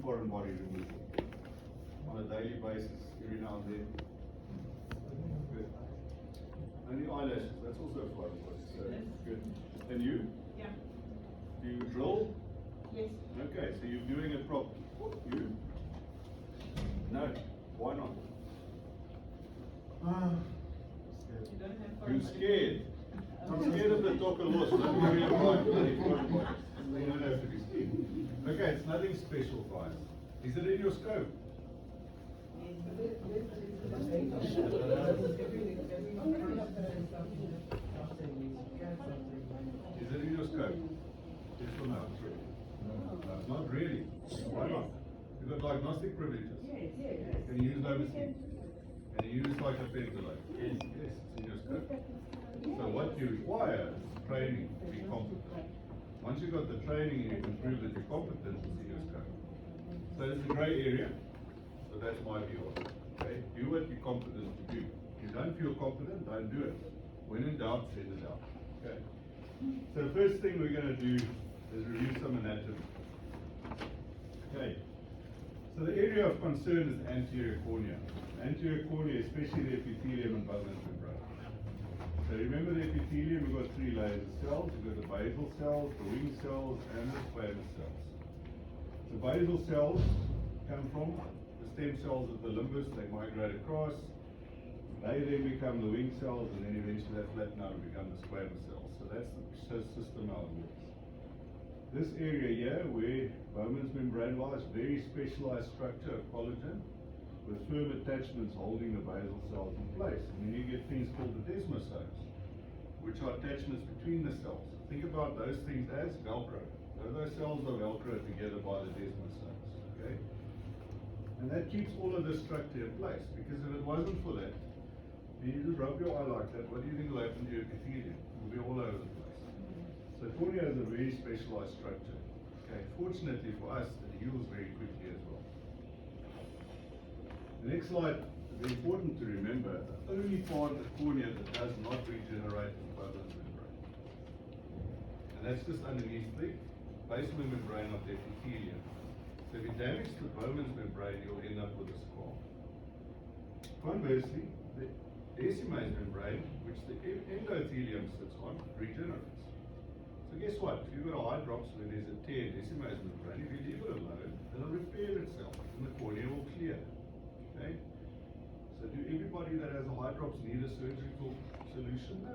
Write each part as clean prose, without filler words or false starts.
foreign body removal on a daily basis, every now and then? Good. Only eyelashes, that's also foreign body. So good. And you? Yeah. Do you drill? Yes. Okay, so you're doing it properly. You? No. Why not? You don't have foreign You're body. scared. I'm scared of the talker loss. Don't worry about bloody foreign body. You don't have to be scared. Okay, it's nothing special, guys. Is it in your scope? Is it in your scope? Yes or no? Not really. Why not? You've got diagnostic privileges. Can you use Novocaine? Can you use like a ventilator? Yes, it's in your scope. So what you require is training to be competent. Once you've got the training and you can prove that you're competent, it's in your scope. So it's a grey area, but that's my view of it. Okay? Do what you're competent to do. If you don't feel competent, don't do it. When in doubt, send it out. Okay? So the first thing we're going to do is review some anatomy. Okay. So the area of concern is the anterior cornea. Anterior cornea, especially the epithelium and Bowman's membrane. So remember the epithelium, we've got three layers of cells. We've got the basal cells, the wing cells, and the squamous cells. The basal cells come from the stem cells of the limbus. They migrate across. They then become the wing cells, and then eventually they flatten out and become the squamous cells. So that's the system how it works. This area here, where Bowman's membrane lies, very specialized structure of collagen with firm attachments holding the basal cells in place. And then you get things called the desmosomes, which are attachments between the cells. Think about those things as Velcro. So those cells are Velcro together by the desmosomes. Okay? And that keeps all of this structure in place, because if it wasn't for that, then you just rub your eye like that, what do you think will happen to your epithelium? It will be all over the place. So cornea is a very specialized structure. Okay, fortunately for us, it heals very quickly as well. The next slide is important to remember. The only part of the cornea that does not regenerate is the Bowman's membrane. And that's just underneath the basal membrane of the epithelium. So if you damage the Bowman's membrane, you'll end up with a scar. Conversely, the decimase membrane, which the endothelium sits on, regenerates. So guess what? If you've got a eye drops where there's a tear in decimase membrane, if you leave it alone, it'll repair itself and the cornea will clear. Okay? So do everybody that has a eye drops need a surgical solution? No.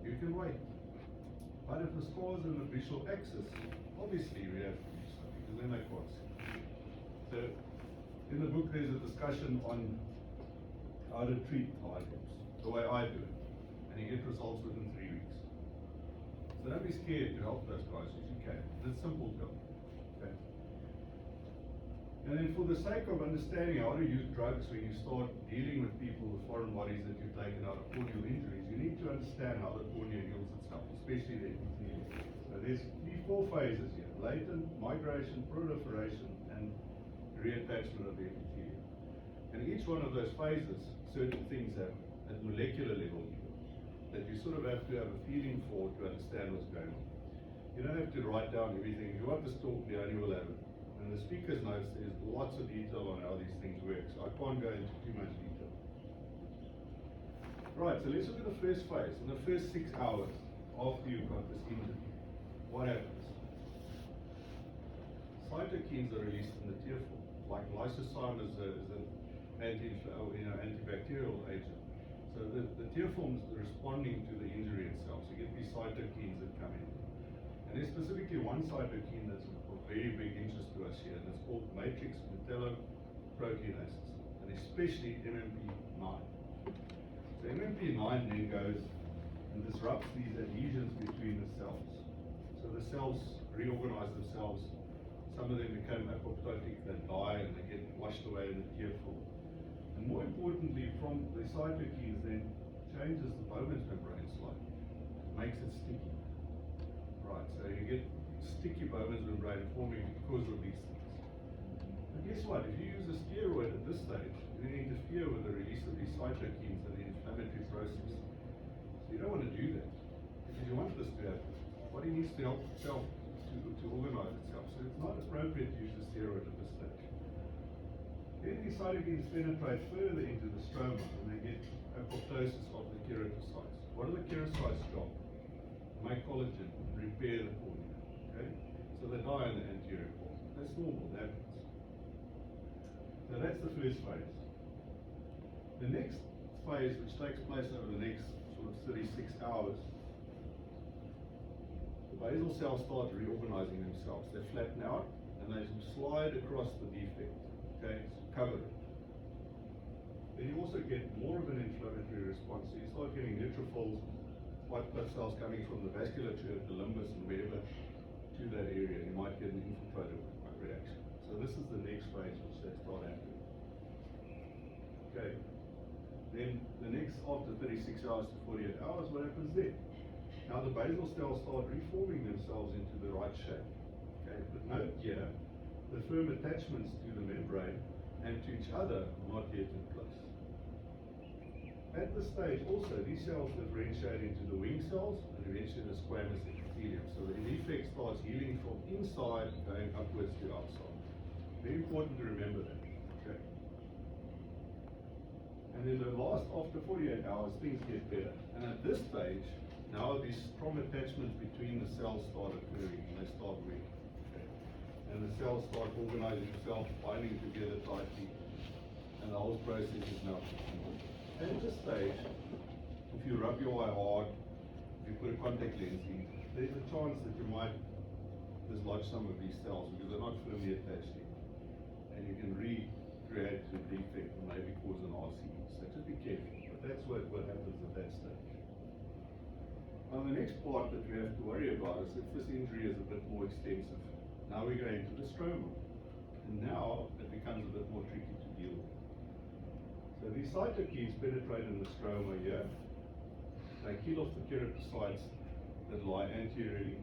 You can wait. But if the scar's in the visual axis, obviously we have to do something, because then they can't see. So in the book there's a discussion on how to treat eye drops, the way I do it. And you get results within 3 weeks. So don't be scared to help those guys if you can. It's simple to help. Okay. And then for the sake of understanding how to use drugs when you start dealing with people with foreign bodies that you've taken out of corneal injuries, you need to understand how the cornea heals itself, especially the epithelium. So there's 4 phases here: latent, migration, proliferation, and reattachment of the epithelium. And each one of those phases, certain things happen at molecular level even, that you sort of have to have a feeling for to understand what's going on. You don't have to write down everything. If you want this talk, Leonie will have it. And the speaker's notes, there's lots of detail on how these things work, so I can't go into too much detail. Right, so let's look at the first phase. In the first 6 hours after you've got this injury, what happens? Cytokines are released in the tear film, like lysozyme is an antibacterial agent. So the tear film is responding to the injury itself. So you get these cytokines that come in. And there's specifically one cytokine that's of very big interest to us here, and it's called matrix metalloproteinases, and especially MMP9. So MMP9 then goes and disrupts these adhesions between the cells. So the cells reorganize themselves. Some of them become apoptotic, they die, and they get washed away in the tear film. And more importantly, from the cytokines then changes the Bowman's membrane slightly, makes it sticky. Right, so you get sticky Bowman's membrane forming because of these things. But guess what? If you use a steroid at this stage, you interfere with the release of these cytokines and the inflammatory process. So you don't want to do that, because you want this to happen. The body needs to help itself to organize itself. So it's not appropriate to use a steroid at this stage. then these cytokines penetrate further into the stroma and they get apoptosis of the keratocytes. What are the keratocytes' job? Make collagen, repair the cornea. Okay? So they die in the anterior corner. That's normal, that happens. So that's the first phase. The next phase, which takes place over the next sort of 36 hours, the basal cells start reorganizing themselves. They flatten out and they slide across the defect. Okay, so cover it. Then you also get more of an inflammatory response. So you start getting neutrophils, white blood cells coming from the vasculature, the limbus, and wherever to that area. You might get an infiltrative reaction. So this is the next phase which they start happening. Okay. Then the next, after 36 hours to 48 hours, what happens then? Now the basal cells start reforming themselves into the right shape. Okay, but note here, the firm attachments to the membrane and to each other are not yet in place. At this stage also, these cells differentiate into the wing cells and eventually the squamous epithelium. So the defect starts healing from inside going upwards to outside. Very important to remember that. Okay. And then the last, after 48 hours, things get better. And at this stage, now these strong attachments between the cells start occurring and they start working. Okay. And the cells start organizing themselves, binding together tightly, and the whole process is now continuing. And at this stage, if you rub your eye hard, if you put a contact lens in, there's a chance that you might dislodge some of these cells because they're not firmly attached in. And you can recreate the defect and maybe cause an RCE. So just be careful. But that's what happens at that stage. Now the next part that we have to worry about is if this injury is a bit more extensive. Now we're going to the stroma. And now it becomes a bit more tricky to deal with. So these cytokines penetrate in the stroma here. They kill off the keratocytes that lie anteriorly,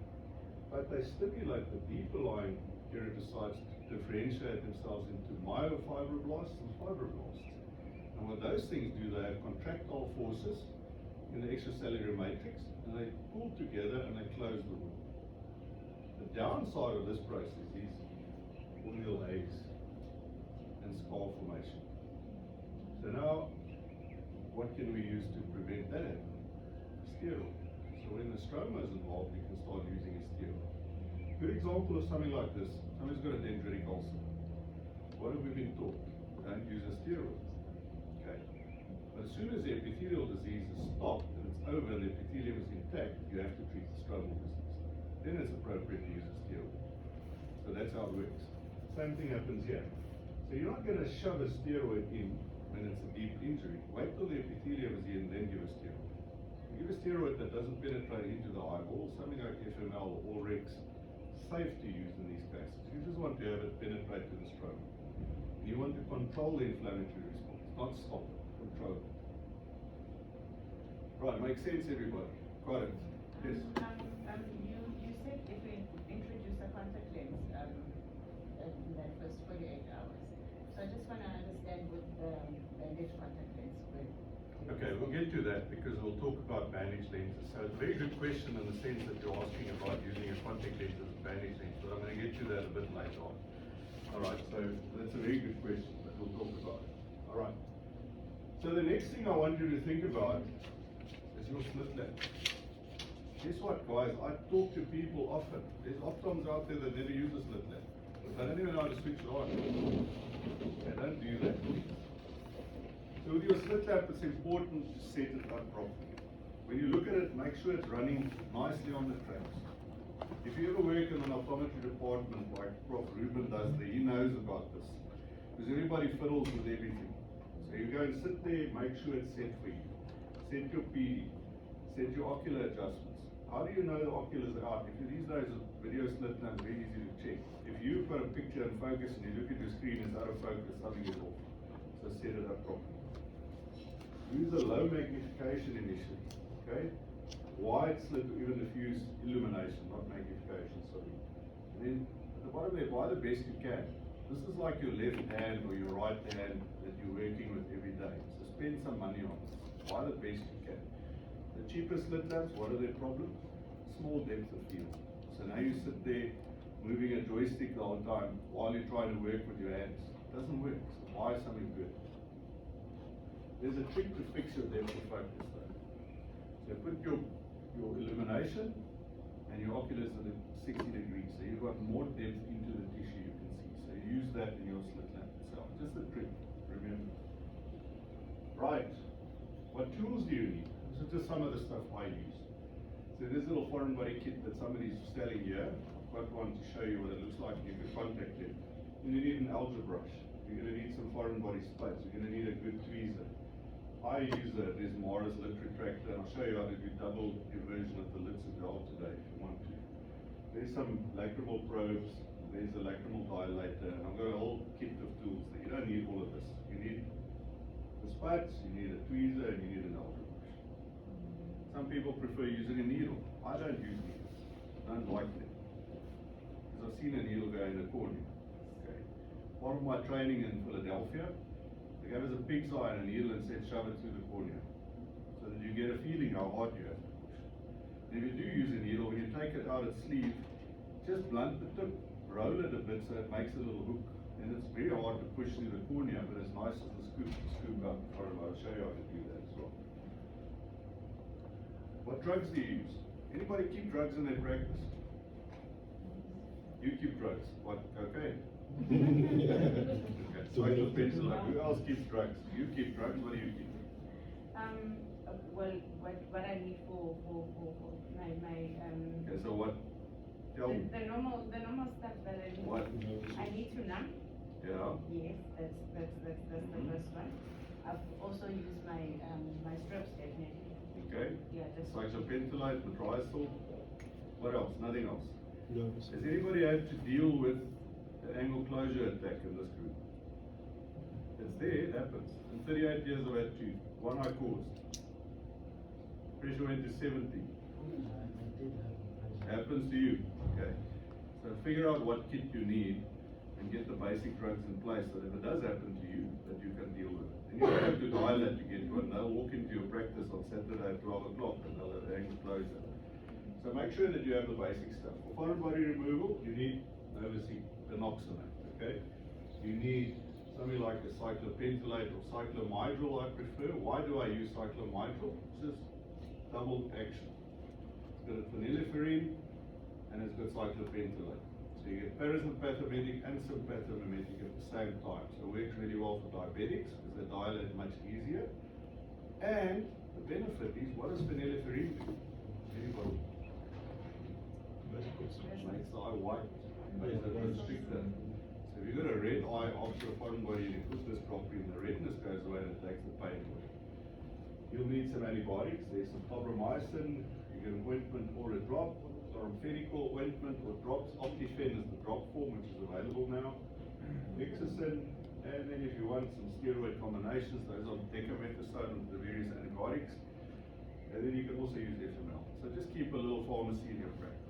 but they stimulate the deeper lying keratocytes to differentiate themselves into myofibroblasts and fibroblasts. And what those things do, they have contractile forces in the extracellular matrix, and they pull together and they close the wound. The downside of this process is corneal haze and scar formation. So now, what can we use to prevent that happening? Steroid. So when the stroma is involved, we can start using a steroid. Good example of something like this, somebody's got a dendritic ulcer. What have we been taught? Don't use a steroid. Okay. But as soon as the epithelial disease is stopped and it's over and the epithelium is intact, you have to treat the stromal disease. Then it's appropriate to use a steroid. So that's how it works. Same thing happens here. So you're not going to shove a steroid in when it's a deep injury. Wait till the epithelium is in, then give a steroid. You give a steroid that doesn't penetrate into the eyeball, something like FML or Rex, safe to use in these cases. You just want to have it penetrate to the stroma. You want to control the inflammatory response, not stop it, control it. Right, makes sense, everybody? Got it? Yes? You said if we introduce a contact lens in that first 48 hours. So I just want to understand what bandage contact lens will. Okay, we'll get to that because we'll talk about bandage lenses. So it's a very good question in the sense that you're asking about using a contact lens as a bandage lens, but I'm going to get to that a bit later on. Alright, so that's a very good question, but we'll talk about it. Alright. So the next thing I want you to think about is your slit lamp. Guess what, guys? I talk to people often. There's optoms out there that never use a slit lamp. They don't even know how to switch it on. They don't do that. So with your slit lamp, it's important to set it up properly. When you look at it, make sure it's running nicely on the tracks. If you ever work in an optometry department like Prof. Ruben does there, he knows about this. Because everybody fiddles with everything. So you go and sit there, make sure it's set for you. Set your PD, set your ocular adjustments. How do you know the oculars are out? If you these days a video slit lamp, very easy to check. If you've got a picture in focus and you look at your screen, it's out of focus, something is off. So set it up properly. Use a low magnification initially, okay? Wide slit or even diffuse illumination, not magnification, sorry. And then at the bottom there, buy the best you can. This is like your left hand or your right hand that you're working with every day. So spend some money on it. Buy the best you can. The cheapest slit lamps, what are their problems? Small depth of field. So now you sit there moving a joystick the whole time while you're trying to work with your hands. Doesn't work. So buy something good. There's a trick to fix your depth of focus though. So put your illumination and your oculus at 60 degrees. So you've got more depth into the tissue you can see. So use that in your slit lamp itself. Just a trick, remember. Right. What tools do you need? This is just some of the stuff I use. So this little foreign body kit that somebody's selling here, I've got one to show you what it looks like if you contact it. You're going to need an algae brush. You're going to need some foreign body spuds. You're going to need a good tweezer. I use this Mars lid retractor, and I'll show you how to do double inversion of the lids as well today if you want to. There's some lacrimal probes, there's a lacrimal dilator, and I've got a whole kit of tools there. You don't need all of this. You need the spuds, you need a tweezer, and you need an algae brush. Some people prefer using a needle. I don't use needles. I don't like them. Because I've seen a needle go in the cornea. Okay. Part of my training in Philadelphia, they gave us a pig's eye and a needle and said shove it through the cornea. So that you get a feeling how hard you have to push. And if you do use a needle, when you take it out its sleeve, just blunt the tip, roll it a bit so it makes a little hook. And it's very hard to push through the cornea, but it's nice as a scoop to scoop out the foreign. I'll show you how to do that as well. What drugs do you use? Anybody keep drugs in their practice? You keep drugs. What? Cocaine? Okay. Cyclopentolate. Who else keeps drugs? You keep drugs. What do you keep? Well, what I need for my Okay, so what? Tell me. the normal stuff that I need. What? I need to numb. Yeah. Yes, that's the first one. I've also used my strips definitely. Okay. Yeah, just Cyclopentolate, Matricel. What else? Nothing else. Has anybody had to deal with the angle closure attack in this group? It's there, it happens. In 38 years I've had two. One I caused. Pressure went to 70. Happens to you. Okay. So figure out what kit you need and get the basic drugs in place so that if it does happen to you, that you can deal with it. And you don't have to dial that to get one. They'll walk into your practice on Saturday at 12 o'clock and they'll have the angle closure. So make sure that you have the basic stuff. For foreign body removal, you need obviously binoxonate, okay? You need something like a cyclopentolate or cyclomydrol I prefer. Why do I use cyclomydrol? It's just double action. It's got a phenylephrine and it's got cyclopentolate. So you get parasympathetic and sympathomimetic at the same time. So it works really well for diabetics because they dilate much easier. And the benefit is, what does phenylephrine do? Anybody? Makes the eye white, makes it constrictor. So if you've got a red eye after a foreign body and you put this properly and the redness goes away and it takes the pain away. You'll need some antibiotics. There's some tobramycin, you get an ointment or a drop, chloramphenicol ointment or drops. Optifen is the drop form which is available now. Lexicin, and then if you want some steroid combinations, those are dexamethasone and the various antibiotics. And then you can also use FML. So just keep a little pharmacy in your practice.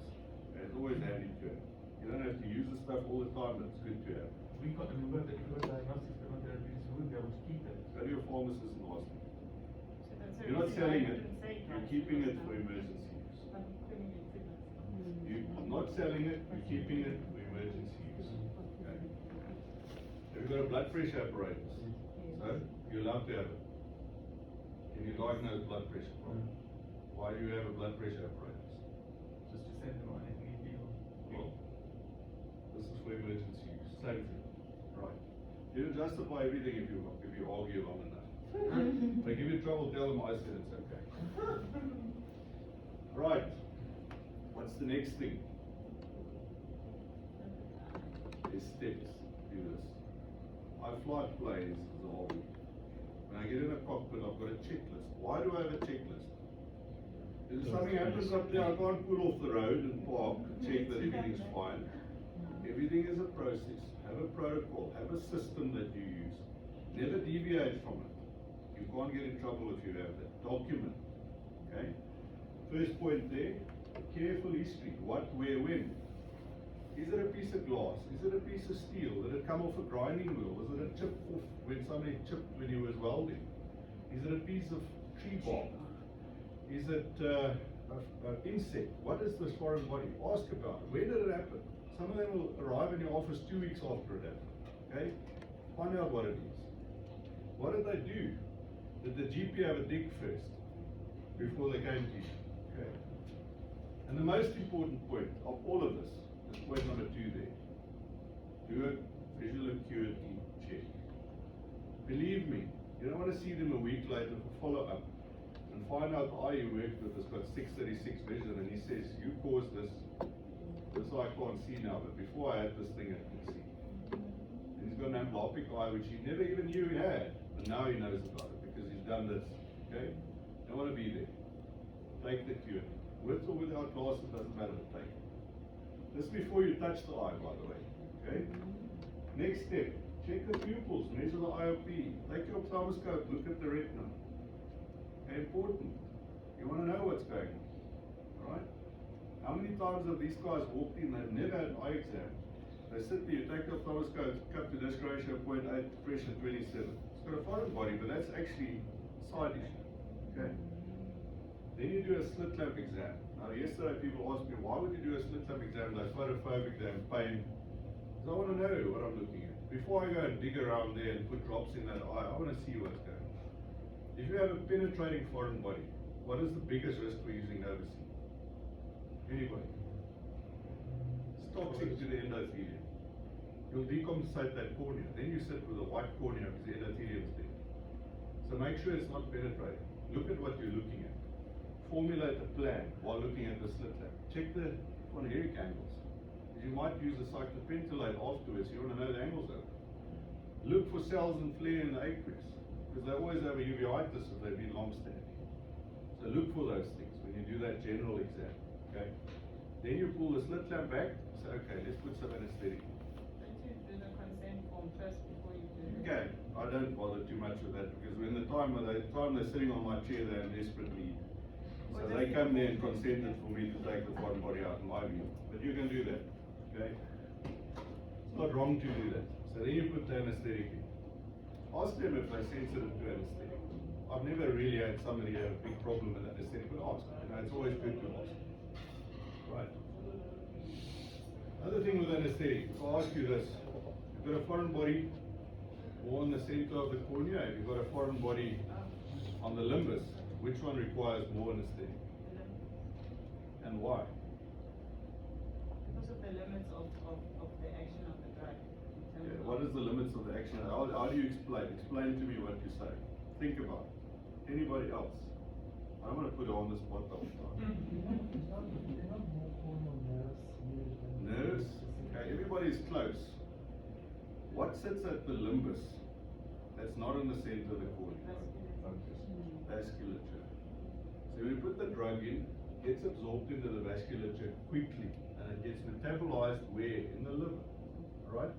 It's always handy to have. You don't have to use the stuff all the time, but it's good to have. We got diagnostics, we got therapeutics, we would be able to keep it. Go to your pharmacist and ask them. So that's the You're not reason selling why I it, couldn't say you're drugs keeping it because for now emergency use. I'm putting it in signals. You're not selling it, you're keeping it for emergency use. Okay. Have you got a blood pressure apparatus? So, you're allowed to have it. Can you diagnose blood pressure problem? Why do you have a blood pressure apparatus? Just to send them on if need be. Well, this is for emergency use. Same thing. Right. You don't justify everything if you argue long enough. If I give you trouble, tell them I said it's okay. Right. What's the next thing? There's steps. Do this. I fly planes as a hobby. When I get in a cockpit, I've got a checklist. Why do I have a checklist? If something happens up there, I can't pull off the road and park and check that everything's fine. Everything is a process. Have a protocol. Have a system that you use. Never deviate from it. You can't get in trouble if you have that. Document. Okay? First point there, careful history. What, where, when. Is it a piece of glass? Is it a piece of steel? Did it come off a grinding wheel? Was it a chip off when somebody chipped when he was welding? Is it a piece of tree bark? Is it an insect? What is this foreign body? Ask about it. When did it happen? Some of them will arrive in your office 2 weeks after it happened. Okay? Find out what it is. What did they do? Did the GP have a dig first before they came to you? Okay. And the most important point of all of this is point number 2 there. Do a visual acuity check. Believe me, you don't want to see them a week later for follow-up and find out the eye you worked with has got 636 vision and he says, you caused this eye can't see now, but before I had this thing I could see. And he's got an amblyoptic eye which he never even knew he had, but now he knows about it because he's done this. Okay? Don't want to be there. Take the cure. With or without glasses, doesn't matter, but take it. This is before you touch the eye, by the way. Okay? Next step, check the pupils, measure the IOP. Take your ophthalmoscope, look at the retina. Okay, important. You want to know what's going on. Alright? How many times have these guys walked in, they've never had an eye exam. They sit there, you take the ophthalmoscope, cut to disc ratio 0.8, pressure 27. It's got a foreign body, but that's actually a side issue. Okay? Then you do a slit lamp exam. Now yesterday people asked me, why would you do a slit lamp exam, like photophobic exam, pain? Because I want to know what I'm looking at. Before I go and dig around there and put drops in that eye, I want to see what's going on. If you have a penetrating foreign body, what is the biggest risk for using Novacine? Anybody? It's toxic to the endothelium. You'll decompensate that cornea. Then you sit with a white cornea because the endothelium is there. So make sure it's not penetrating. Look at what you're looking at. Formulate a plan while looking at the slit lamp. Check the conheric angles. You might use a cyclopentolate afterwards. You want to know the angles of it. Look for cells and flare in the aqueous because they always have a uveitis if they've been long-standing. So look for those things when you do that general exam. Okay. Then you pull the slit lamp back. Say, okay, let's put some anesthetic. Don't you do the consent form first before you do it? Okay. I don't bother too much with that because when the time they're sitting on my chair, they're in desperate need. So they come there and consented for me to take the foreign body out in my view. But you can do that. Okay? It's not wrong to do that. So then you put the anesthetic in. Ask them if they're sensitive to anesthetic. I've never really had somebody have a big problem with anesthetic, but ask. You know, it's always good to ask. Right. Other thing with anesthetic, I'll ask you this. You've got a foreign body more in the center of the cornea. If you've got a foreign body on the limbus, which one requires more anesthetic? And why? Because of the limits of the action of the drug. Yeah, what is the limits of the action? How do you explain? Explain to me what you say. Think about it. Anybody else? I don't want to put it on the spot all the time. Nerves? Okay, everybody's close. What sits at the limbus that's not in the center of the cornea? Vasculature. So when you put the drug in, it gets absorbed into the vasculature quickly and it gets metabolized where? In the liver. Alright?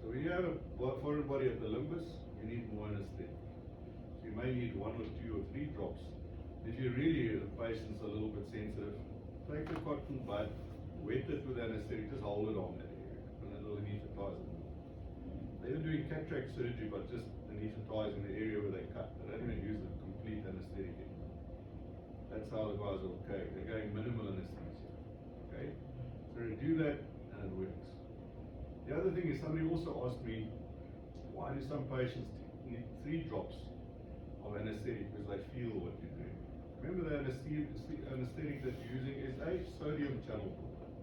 So when you have a foreign body at the limbus, you need more anesthetic. So you may need 1 or 2 or 3 drops. If you really, the patient's a little bit sensitive, take the cotton bud, wet it with anesthetic, just hold it on that area and it'll anesthetize it. They're doing cataract surgery but just anesthetizing the area where they cut. They don't even use a complete anesthetic anymore. That's how the guys are okay. They're going minimal anesthesia. Okay? So you do that and it works. The other thing is somebody also asked me, why do some patients need 3 drops of anesthetic because they feel what you're doing? Remember the anesthetic that you're using is a sodium channel blocker.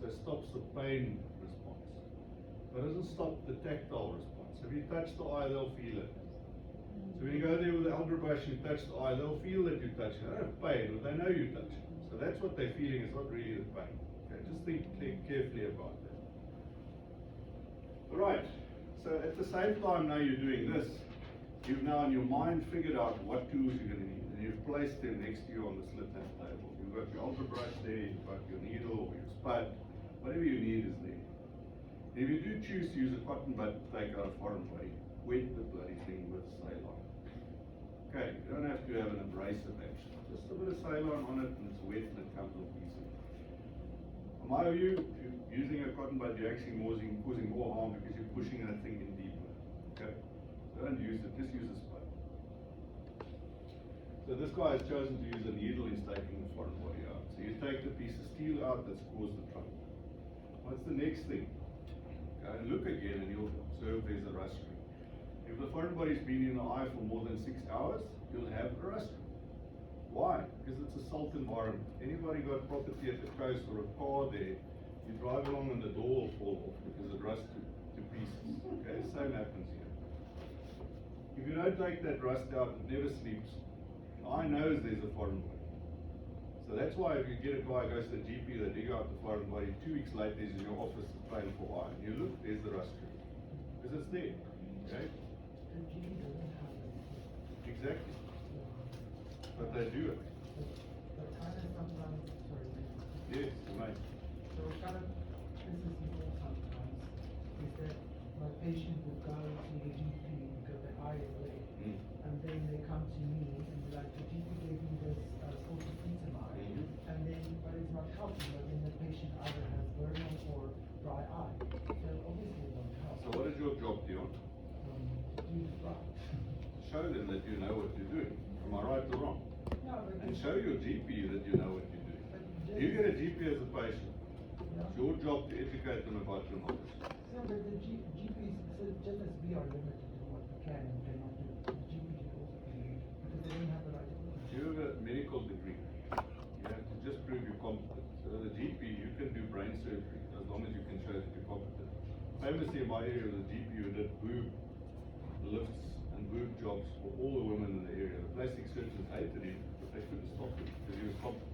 So it stops the pain response. But it doesn't stop the tactile response. If you touch the eye, they'll feel it. So when you go there with the elder brush, you touch the eye, they'll feel that you touch it. They don't have pain, but they know you touch it. So that's what they're feeling, it's not really the pain. Okay, just think carefully about that. Alright, so at the same time now you're doing this, you've now in your mind figured out what tools you're going to need. And you've placed them next to you on the slit lamp table. You've got your elder brush there, you've got your needle or your spud, whatever you need is there. If you do choose to use a cotton bud to take out a foreign body, wet the bloody thing with Ceylon. Okay, you don't have to have an abrasive action. Just a bit of Ceylon on it and it's wet and it comes off easily. In my view, if you're using a cotton bud, you're actually causing more harm because you're pushing that thing in deeper. Okay, so don't use it, just use a spud. So this guy has chosen to use a needle, he's taking the foreign body out. So you take the piece of steel out that's caused the trouble. What's the next thing? Go and look again and you'll observe know if there's a rust streak. If the foreign body's been in the eye for more than 6 hours, you'll have a rust streak. Why? Because it's a salt environment. Anybody got property at the coast or a car there, you drive along and the door will fall off because it rusts to pieces. Okay, the same happens here. If you don't take that rust out, it never sleeps. The eye knows there's a foreign body. So that's why if you get a guy who goes to the GP, they dig out the foreign body, 2 weeks later he's in your office with painful eye. And you look, there's the rust streak. Because it's there. Okay? The GP doesn't have it. Exactly. But they do it. But kind of sometimes, sorry. Yes, right. So kind of, this is more sometimes, is that my patient will go to the GP because the eye is late. And then they come to me and be like, the GP gave me this corticosteroid, and then, but it's not helping, but then the patient either has burning or dry eye. So obviously it won't help. So what is your job, Dion? Do it right. Show them that you know what you're doing. Am I right or wrong? No, but And show your GP that you know what you're doing. but You get a GP as a patient. yeah. It's your job to educate them about your knowledge. So, but the GPs, so just as we are limited to what we can and cannot do, the GP should also be limited because they don't have the right If you have a medical degree, you have to just prove you're competent. So as a GP, you can do brain surgery as long as you can show that you're competent. Famously in my area, the GP who did boob lifts and boob jobs for all the women in the area. The plastic surgeons hated him, but they couldn't stop him because he was competent.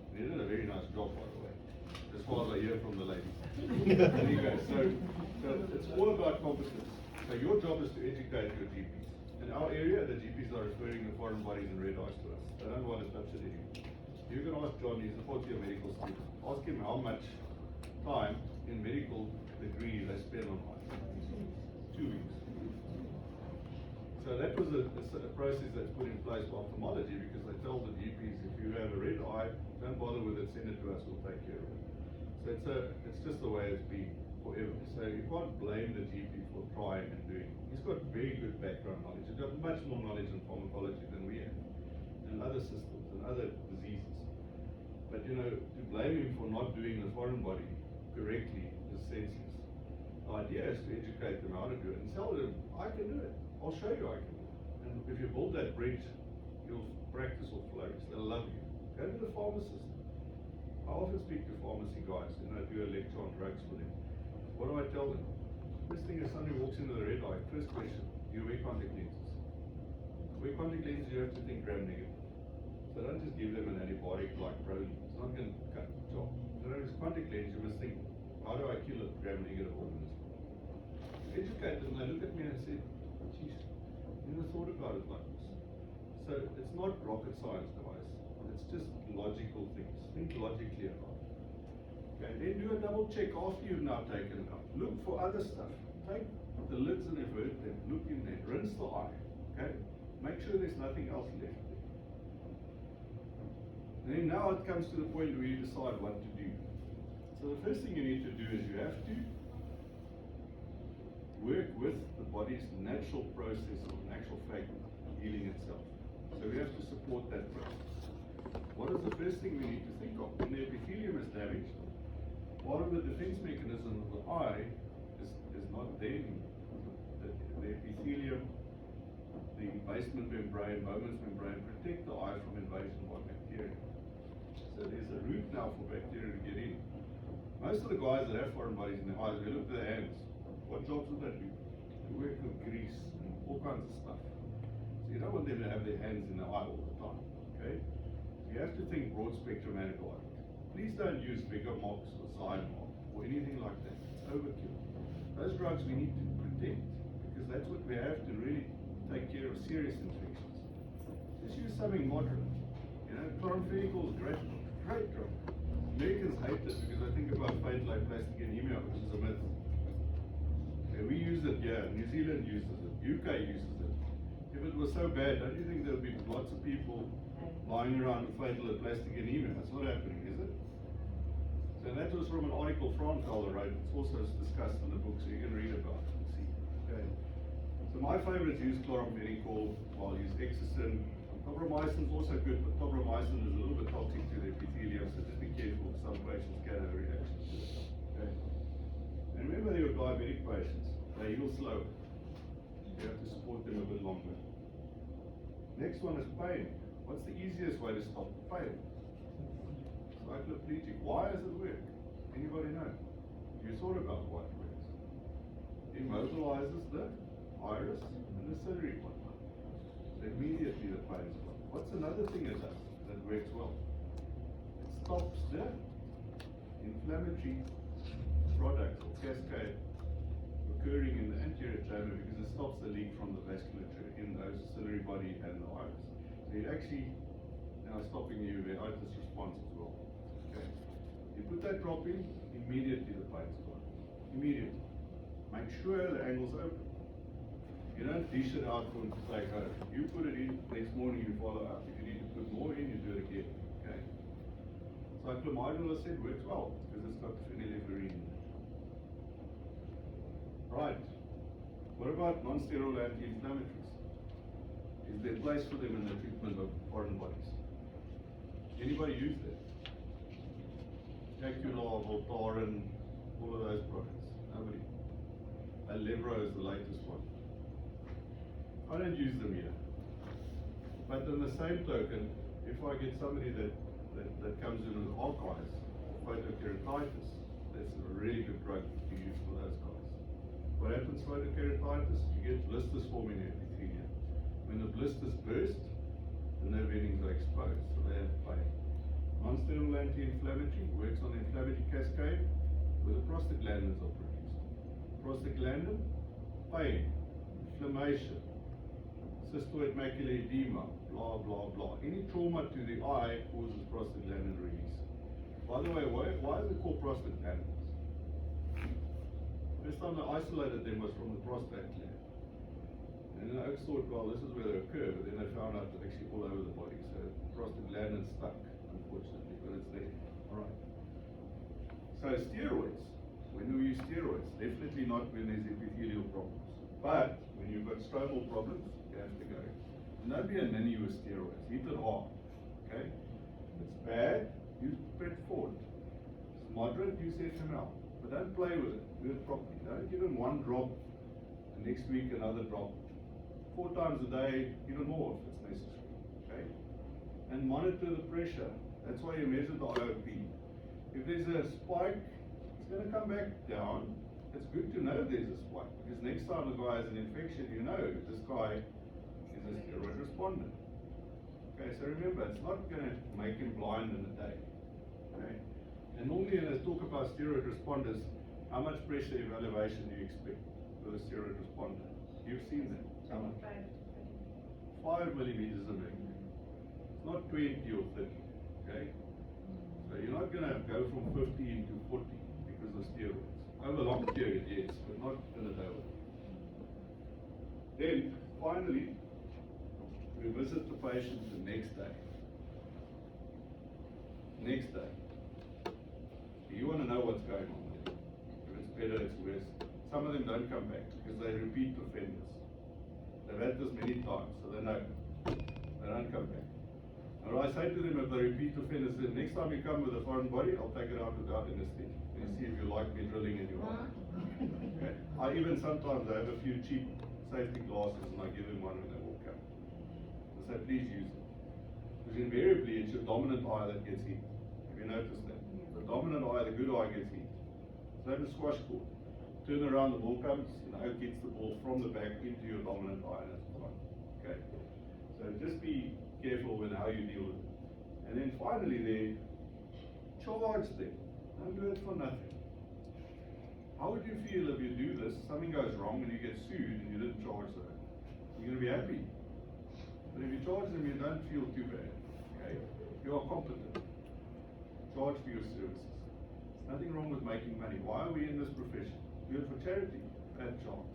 And he did a very nice job, by the way, as far as I hear from the ladies. There you go. So it's all about competence. So your job is to educate your GPs. In our area, the GPs are referring the foreign bodies and red eyes to us. They don't want to touch it anymore. You can ask John, he's a fourth-year medical student. Ask him how much time in medical degree they spend on eyes. 2 weeks. So that was a process that's put in place by ophthalmology because they tell the GPs, if you have a red eye, don't bother with it, send it to us, we'll take care of it. So it's just the way it's been forever. So you can't blame the GP for trying and doing. He's got very good background knowledge. He's got much more knowledge in pharmacology than we have, and other systems and other diseases. But you know, to blame him for not doing the foreign body correctly is senseless. The idea is to educate them how to do it and tell them, I can do it. I'll show you I can do it. And if you build that bridge, you'll practice or flourish. They'll love you. Go to the pharmacist. I often speak to pharmacy guys and I do a lecture on drugs for them. What do I tell them? First thing is somebody walks into the red eye, first question, do you wear contact lenses? Wear contact lenses, you have to think gram negative. So don't just give them an antibiotic like Proline. It's not going to cut the job. So if it's contact lens, you must think, how do I kill a gram negative organism? Educate them, they look at me and say, geez, never thought about it like this. So it's not rocket science, guys. It's just logical things. Think logically about it. Okay, then do a double check after you've now taken it out. Look for other stuff. Take the lids and invert them. Look in there. Rinse the eye. Okay? Make sure there's nothing else left there. And then now it comes to the point where you decide what to do. So the first thing you need to do is you have to work with the body's natural process of, in actual fact, healing itself. So we have to support that process. What is the first thing we need to think of? When the epithelium is damaged, part of the defense mechanism of the eye is not there anymore. The epithelium, the basement membrane, Bowman's membrane, protect the eye from invasion by bacteria. So there's a route now for bacteria to get in. Most of the guys that have foreign bodies in their eyes, they look at their hands. What jobs do they do? They work with grease and all kinds of stuff. So you don't want them to have their hands in the eye all the time, okay? You have to think broad spectrum antibiotic. Please don't use Vigamox or Zymox or anything like that. It's overkill. Those drugs we need to protect because that's what we have to really take care of serious infections. Just use something moderate. You know, chloramphenicol is great drug. Americans hate it because I think about faint like plastic anemia, which is a myth. Okay, we use it here, New Zealand uses it, UK uses it. If it was so bad, don't you think there would be lots of people lying around with fatal plastic anemia? That's not happening, is it? So that was from an article Franfeller wrote. It's also discussed in the book, so you can read about it and see. Okay. So my favorites use chloramphenicol, I'll use Exocin. Tobramycin is also good, but tobramycin is a little bit toxic to the epithelium, so just be careful. Some patients can have a reaction to it. Okay. And remember, there are diabetic patients. They heal slower. You have to support them a bit longer. Next one is pain. What's the easiest way to stop pain? Cycloplegic. Why does it work? Anybody know? You thought about why it works? It immobilizes the iris and the ciliary one. So immediately the pain is gone. What's another thing it does that works well? It stops the inflammatory products or cascade occurring in the anterior chamber because it stops the leak from the vasculature in those ciliary body and the iris. So it actually now stopping the uveitis response as well. Okay. You put that drop in, immediately the pain's gone. Immediately. Make sure the angle's open. You don't dish it out for it to take home. You put it in, next morning you follow up. If you need to put more in, you do it again. Okay. Cyclomidal, I said, works well because it's got phenylephrine in it. Right. What about non-steroidal anti-inflammatories? Is there a place for them in the treatment of foreign bodies? Anybody use that? Acular, Voltaren, all of those products. Nobody. Alevro is the latest one. I don't use them here. But on the same token, if I get somebody that comes in with archives, photokeratitis, that's a really good drug to use for those guys. What happens with photokeratitis? You get blisters forming in epithelia. When the blisters burst, the nerve endings are exposed, so they have pain. Non-steroidal anti-inflammatory works on the inflammatory cascade where the prostaglandins are produced. Prostaglandin, pain, inflammation, cystoid macular edema, blah, blah, blah. Any trauma to the eye causes prostaglandin release. By the way, why is it called prostaglandins? First time they isolated them was from the prostate gland. And then I thought, well, this is where they occur, but then they found out that actually all over the body. So prostaglandin stuck, unfortunately, but it's there. Alright. So steroids, when do we use steroids? Definitely not when there's epithelial problems. But when you've got stromal problems, you have to go. And don't be a ninny with steroids. Hit it hard. Okay? If it's bad, use Predford. It's moderate, use FML. But don't play with it. Do it properly. Don't give them one drop, and next week another drop. 4 times a day, even more if it's necessary. Okay? And monitor the pressure. That's why you measure the IOP. If there's a spike, it's going to come back down. It's good to know there's a spike, because next time the guy has an infection, you know this guy is a steroid responder. Okay, so remember, it's not going to make him blind in a day. Okay? And normally when I talk about steroid responders, how much pressure evaluation do you expect with a steroid responder? You've seen that. How much? 5 millimeters of mercury. It's not 20 or 30. Okay? So you're not going to go from 15 to 40 because of steroids. Over a long period, yes, but not in a day. Then, finally, we visit the patient the next day. Next day. You want to know what's going on there. If it's better, it's worse. Some of them don't come back because they repeat offenders. They've had this many times, so they know. They don't come back. And what I say to them if they repeat offenders, the next time you come with a foreign body, I'll take it out without anesthesia. And see if you like me drilling in your eye. Okay. I even sometimes I have a few cheap safety glasses and I give them one when they walk out. I say, please use it. Because invariably it's your dominant eye that gets hit. Have you noticed that? The dominant eye, the good eye gets hit. It's like a squash court. Turn around, the ball comes, it gets the ball from the back into your dominant eye and it's fine. Okay? So just be careful with how you deal with it. And then finally they charge them. Don't do it for nothing. How would you feel if you do this, something goes wrong and you get sued and you didn't charge them? You're going to be happy. But if you charge them, you don't feel too bad. Okay? You are competent. Charge for your services. There's nothing wrong with making money. Why are we in this profession? Do it for charity. Bad chance.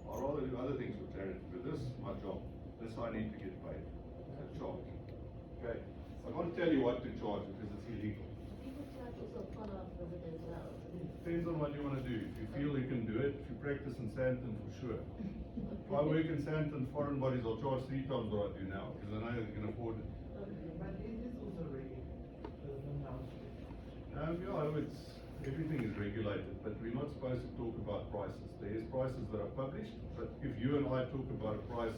I'd rather do other things for charity, but this is my job. This I need to get paid. I charge. Okay? I can't tell you what to charge because it's illegal. Depends on what you want to do. If you feel you can do it, if you practice in Sandton, for sure. If I work in Sandton, foreign bodies, I'll charge 3 times what I do now, because I know they can afford it. But is this also really announced? Yeah, it's everything is regulated, but we're not supposed to talk about prices. There's prices that are published, but if you and I talk about a price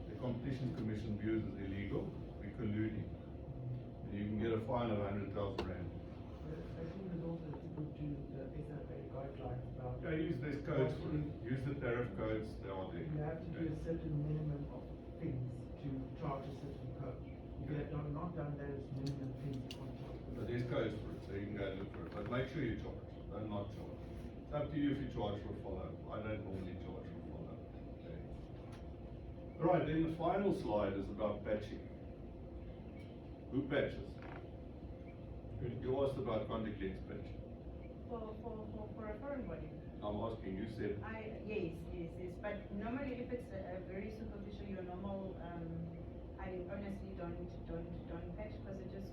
the Competition Commission views as illegal, we're colluding. And you can get a fine of 100,000 rand. I think there's also people do the SFA guidelines about. Yeah, there's codes for it. Use the tariff codes, they are there. You have to do a certain minimum of things to charge a certain code. If you have not done those minimum things, you can't charge. But there's codes for it, so you can go and look for it. But make sure you charge, don't not charge. It's up to you if you charge for follow-up. I don't normally charge for follow-up. Okay. Alright, then the final slide is about patching. Who patches? You asked about contact lens patching. For a foreign body. I'm asking, you said. Yes, but normally if it's a very superficial, your normal, I honestly don't patch, because it just,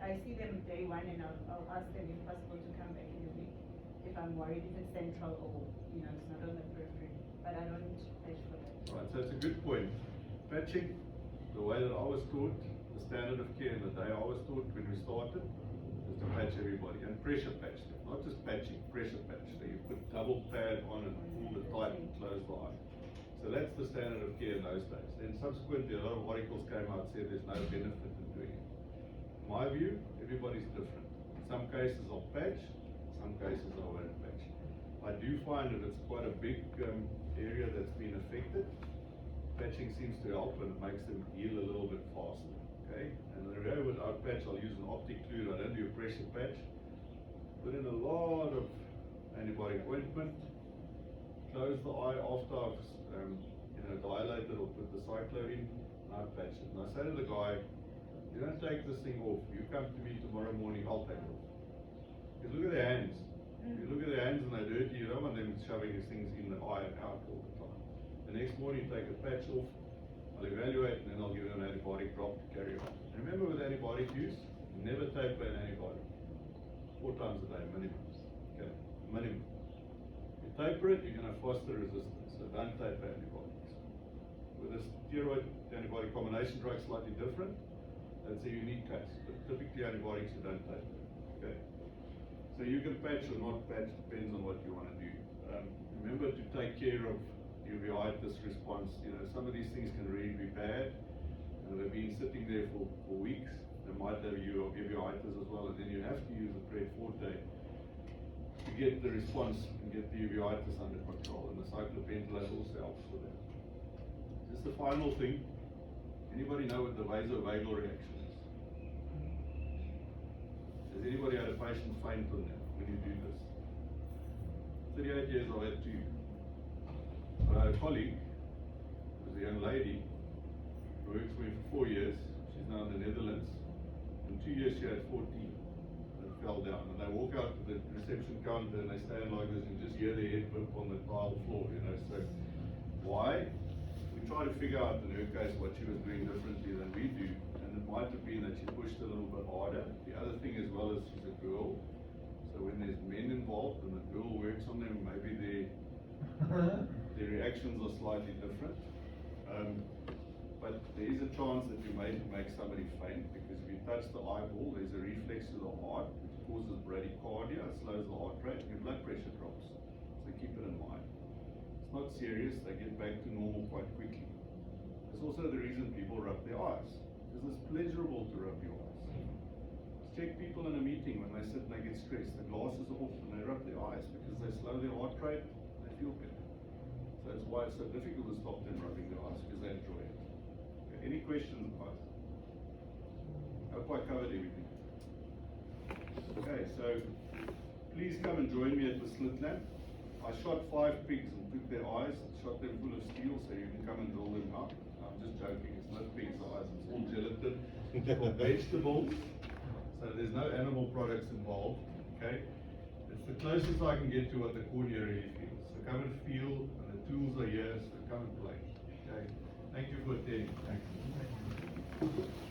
I see them day one and I'll ask them if possible to come back in a week, if I'm worried if it's central or, it's not on the periphery, but I don't patch for that. Right, so it's a good point. Patching, the way that I was taught, the standard of care, and the day I was taught when we started, is to patch everybody, and pressure patch them. Not just patching, pressure patch. So you put double pad on and pull it tight and close the eye. So that's the standard of care in those days. Then subsequently a lot of articles came out and said there's no benefit in doing it. In my view, everybody's different. In some cases I'll patch, some cases I won't patch. I do find that it's quite a big area that's been affected. Patching seems to help and it makes them heal a little bit faster. Okay? And the area without patch, I'll use an optic fluid. I don't do a pressure patch. Put in a lot of antibiotic ointment, close the eye after I've dilated or put the cyclo in, and I patch it. And I say to the guy, you don't take this thing off. You come to me tomorrow morning, I'll take it off. Because look at their hands. You look at their hands and they're dirty, you don't want them shoving these things in the eye and out all the time. The next morning, take a patch off, I'll evaluate, and then I'll give them an antibiotic drop to carry on. And remember, with antibiotic use, never taper an antibiotic. 4 times a day, minimum. Okay, minimum. You taper it, you're going to foster resistance, so don't taper antibiotics. With a steroid antibiotic combination drug, slightly different. That's a unique case, but typically antibiotics you don't taper. Okay. So you can patch or not patch, depends on what you want to do. Remember to take care of uveitis response. Some of these things can really be bad, and they've been sitting there for weeks. They might have uveitis as well, and then you have to use the Pred Forte to get the response and get the uveitis under control, and the cyclopentolate also helps with that. Just the final thing, anybody know what the vasovagal reaction is? Has anybody had a patient faint on them when you do this? 38 years I've had 2. I had a colleague, who was a young lady, who works for me for 4 years. She's now in the Netherlands. In 2 years she had 14 that fell down. And they walk out to the reception counter and they stand like this and just hear their head bump on the tile floor, So why? We try to figure out in her case what she was doing differently than we do. And it might have been that she pushed a little bit harder. The other thing as well is she's a girl. So when there's men involved and the girl works on them, maybe their reactions are slightly different. But there is a chance that you may make somebody faint, because if you touch the eyeball, there's a reflex to the heart which causes bradycardia, slows the heart rate, and your blood pressure drops. So keep it in mind. It's not serious, they get back to normal quite quickly. It's also the reason people rub their eyes, because it's pleasurable to rub your eyes. Check people in a meeting when they sit and they get stressed. The glasses are off and they rub their eyes because they slow their heart rate, they feel better. So that's why it's so difficult to stop them rubbing their eyes, because they enjoy it. Okay, any questions, guys? Hope I covered everything. Okay, so please come and join me at the slit lamp. I shot 5 pigs and took their eyes, shot them full of steel, so you can come and drill them out. I'm just joking, it's not pigs' eyes, it's all gelatin or vegetables. So there's no animal products involved, okay? It's the closest I can get to what the cornea really feels. So come and feel, and the tools are here, so come and play, okay? Thank you for attending. Thank you.